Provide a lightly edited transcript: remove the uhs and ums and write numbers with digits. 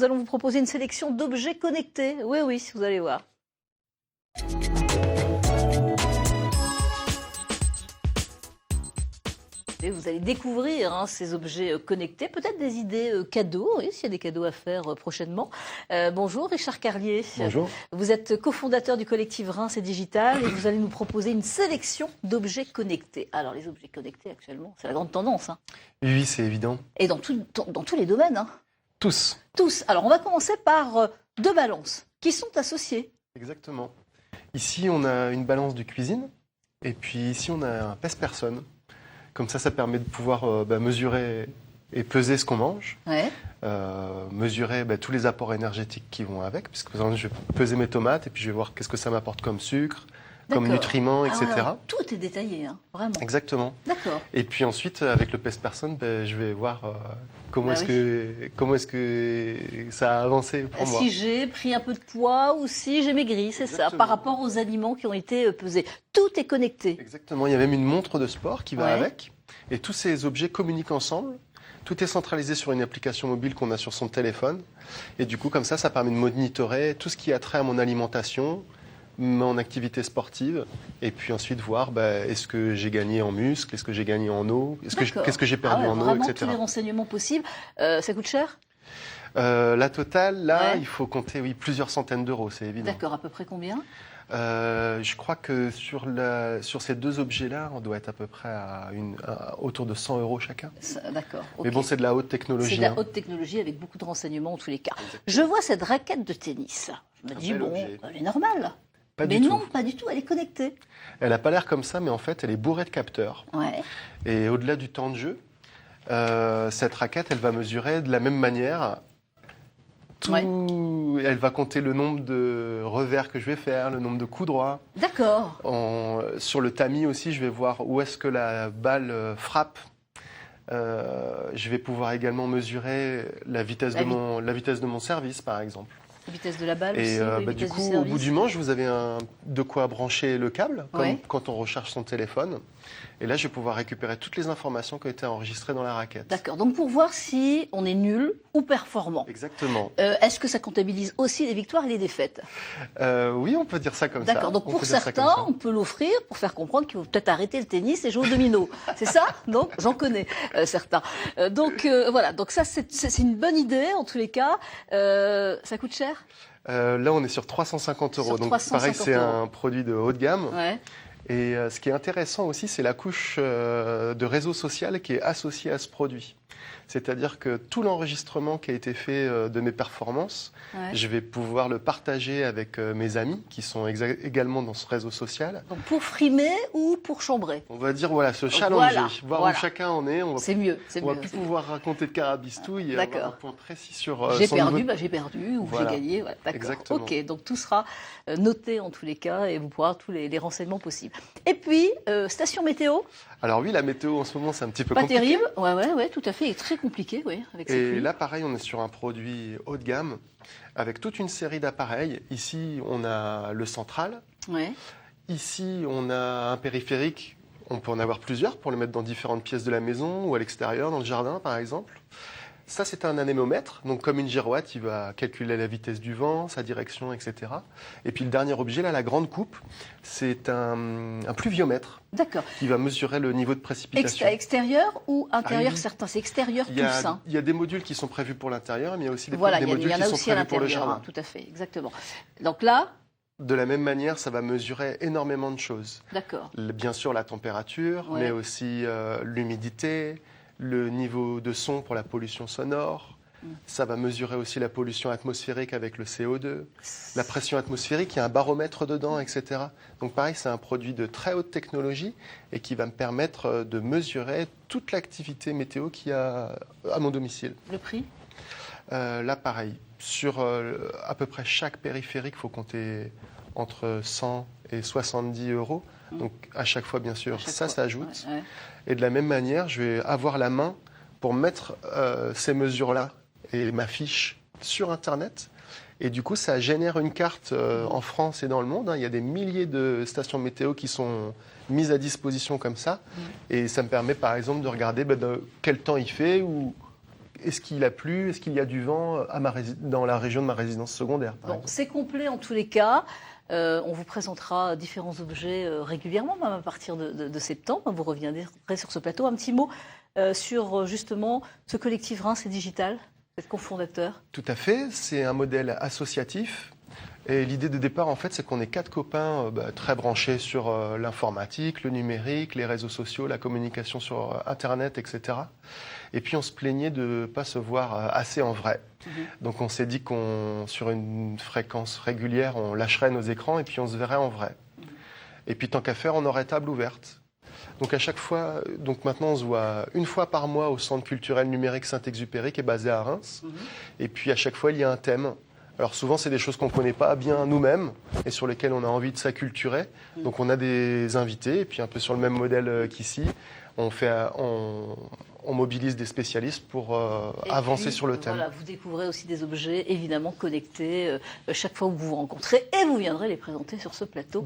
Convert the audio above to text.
Nous allons vous proposer une sélection d'objets connectés. Oui, oui, vous allez voir. Et vous allez découvrir ces objets connectés, peut-être des idées cadeaux, oui, s'il y a des cadeaux à faire prochainement. Bonjour Richard Carlier. Bonjour. Vous êtes cofondateur du collectif Reims et Digital et vous allez nous proposer une sélection d'objets connectés. Alors les objets connectés actuellement, c'est la grande tendance. Oui, c'est évident. Et dans tous les domaines. Tous. Tous. Alors on va commencer par deux balances qui sont associées. Exactement. Ici, on a une balance de cuisine et puis ici, on a un pèse-personne. Comme ça permet de pouvoir mesurer et peser ce qu'on mange, Ouais. mesurer tous les apports énergétiques qui vont avec, puisque par exemple, je vais peser mes tomates et puis je vais voir qu'est-ce que ça m'apporte comme sucre, comme nutriments, etc. Alors, tout est détaillé, vraiment. Exactement. D'accord. Et puis ensuite, avec le pèse-personne, je vais voir comment est-ce que ça a avancé pour moi. Si j'ai pris un peu de poids ou si j'ai maigri, c'est ça, Exactement. par rapport aux aliments qui ont été pesés. Tout est connecté. Exactement. Il y a même une montre de sport qui va Ouais. avec. Et tous ces objets communiquent ensemble. Tout est centralisé sur une application mobile qu'on a sur son téléphone. Et du coup, comme ça permet de monitorer tout ce qui a trait à mon alimentation, mon activité sportive, et puis ensuite voir est-ce que j'ai gagné en muscles, est-ce que j'ai gagné en eau, qu'est-ce que j'ai perdu en eau, vraiment etc. tous les renseignements possibles. Ça coûte cher? La totale, là, Ouais. il faut compter plusieurs centaines d'euros, c'est évident. D'accord, à peu près combien? Je crois que sur ces deux objets-là, on doit être à peu près autour de 100 euros chacun. D'accord. Mais ok. bon, c'est de la haute technologie. C'est de la hein. haute technologie avec beaucoup de renseignements en tous les cas. Exactement. Je vois cette raquette de tennis. Je me dis, bel bon, objet. elle est normale. Pas Mais du non, tout. pas du tout, elle est connectée. Elle n'a pas l'air comme ça, mais en fait, elle est bourrée de capteurs. Ouais. Et au-delà du temps de jeu, cette raquette, elle va mesurer de la même manière. Elle va compter le nombre de revers que je vais faire, le nombre de coups droits. D'accord. Sur le tamis aussi, je vais voir où est-ce que la balle frappe. Je vais pouvoir également mesurer la vitesse de mon service, par exemple. La vitesse de la balle Et aussi, oui, du vitesse coup, du au service. bout du manche, vous avez de quoi brancher le câble, comme Ouais. quand on recharge son téléphone. Et là, je vais pouvoir récupérer toutes les informations qui ont été enregistrées dans la raquette. D'accord. Donc pour voir si on est nul ou performant. Exactement. Est-ce que ça comptabilise aussi les victoires et les défaites? Oui, on peut dire ça comme ça. D'accord. Donc On pour peut dire ça comme certains, ça. on peut l'offrir pour faire comprendre qu'il faut peut-être arrêter le tennis et jouer au domino. C'est ça? Donc j'en connais certains. Voilà. Donc ça, c'est une bonne idée en tous les cas. Ça coûte cher? Là, on est sur 350 euros. Sur Donc, 350 pareil, c'est euros. un produit de haut de gamme. Ouais. Et ce qui est intéressant aussi, c'est la couche de réseau social qui est associée à ce produit. C'est-à-dire que tout l'enregistrement qui a été fait de mes performances, Ouais. je vais pouvoir le partager avec mes amis qui sont également dans ce réseau social. Donc pour frimer ou pour chambrer? On va dire, voilà, se challenger, voir voilà. où chacun en est. On va, C'est mieux. C'est on va mieux. plus pouvoir raconter de carabistouille et avoir D'accord. un point précis sur J'ai son perdu, niveau. j'ai perdu, ou Voilà. j'ai gagné. Ouais, d'accord. Exactement. Ok, donc tout sera noté en tous les cas et vous pourrez avoir tous les renseignements possibles. Et puis, station météo, Alors oui, la météo en ce moment, c'est un petit peu pas compliqué. terrible. Ouais, tout à fait. Et très compliqué, oui, avec cette Et pluie. là, pareil, on est sur un produit haut de gamme avec toute une série d'appareils. Ici, on a le central. Ouais. Ici, on a un périphérique. On peut en avoir plusieurs pour le mettre dans différentes pièces de la maison ou à l'extérieur, dans le jardin, par exemple. Ça, c'est un anémomètre. Donc, comme une girouette, il va calculer la vitesse du vent, sa direction, etc. Et puis, le dernier objet, là, la grande coupe, c'est un pluviomètre D'accord. qui va mesurer le niveau de précipitation. Extérieur ou intérieur, oui. certains. C'est extérieur Il tous. y a, il y a des modules qui sont prévus pour l'intérieur, mais il y a aussi des Voilà, il modules y en qui a sont aussi à prévus pour le l'intérieur. jardin. Tout à fait, exactement. Donc là, De la même manière, ça va mesurer énormément de choses. d'accord. Bien sûr, la température, Ouais. mais aussi l'humidité, le niveau de son pour la pollution sonore. Ça va mesurer aussi la pollution atmosphérique avec le CO2, la pression atmosphérique, il y a un baromètre dedans, etc. Donc pareil, c'est un produit de très haute technologie et qui va me permettre de mesurer toute l'activité météo qu'il y a à mon domicile. Le prix? Là, pareil, sur à peu près chaque périphérique, il faut compter entre 100 et 70 euros. Donc à chaque fois, bien sûr, À chaque ça fois. s'ajoute. Ouais. Et de la même manière, je vais avoir la main pour mettre ces mesures-là et ma fiche sur Internet. Et du coup, ça génère une carte en France et dans le monde. Il y a des milliers de stations météo qui sont mises à disposition comme ça. Et ça me permet, par exemple, de regarder de quel temps il fait ou est-ce qu'il a plu, est-ce qu'il y a du vent dans la région de ma résidence secondaire, par exemple. C'est complet en tous les cas. On vous présentera différents objets régulièrement, même à partir de septembre. Vous reviendrez sur ce plateau. Un petit mot sur justement ce collectif Reims et Digital, vous êtes cofondateur. Tout à fait, c'est un modèle associatif. Et l'idée de départ, en fait, c'est qu'on est 4 copains très branchés sur l'informatique, le numérique, les réseaux sociaux, la communication sur Internet, etc. Et puis, on se plaignait de ne pas se voir assez en vrai. Donc, on s'est dit sur une fréquence régulière, on lâcherait nos écrans et puis on se verrait en vrai. Et puis, tant qu'à faire, on aurait table ouverte. Donc, à chaque fois, maintenant, on se voit une fois par mois au Centre culturel numérique Saint-Exupéry, qui est basé à Reims. Et puis, à chaque fois, il y a un thème. Alors souvent, c'est des choses qu'on ne connaît pas bien nous-mêmes et sur lesquelles on a envie de s'acculturer. Donc on a des invités et puis un peu sur le même modèle qu'ici, on mobilise des spécialistes pour avancer sur le thème. Voilà, vous découvrez aussi des objets évidemment connectés chaque fois où vous vous rencontrez et vous viendrez les présenter sur ce plateau.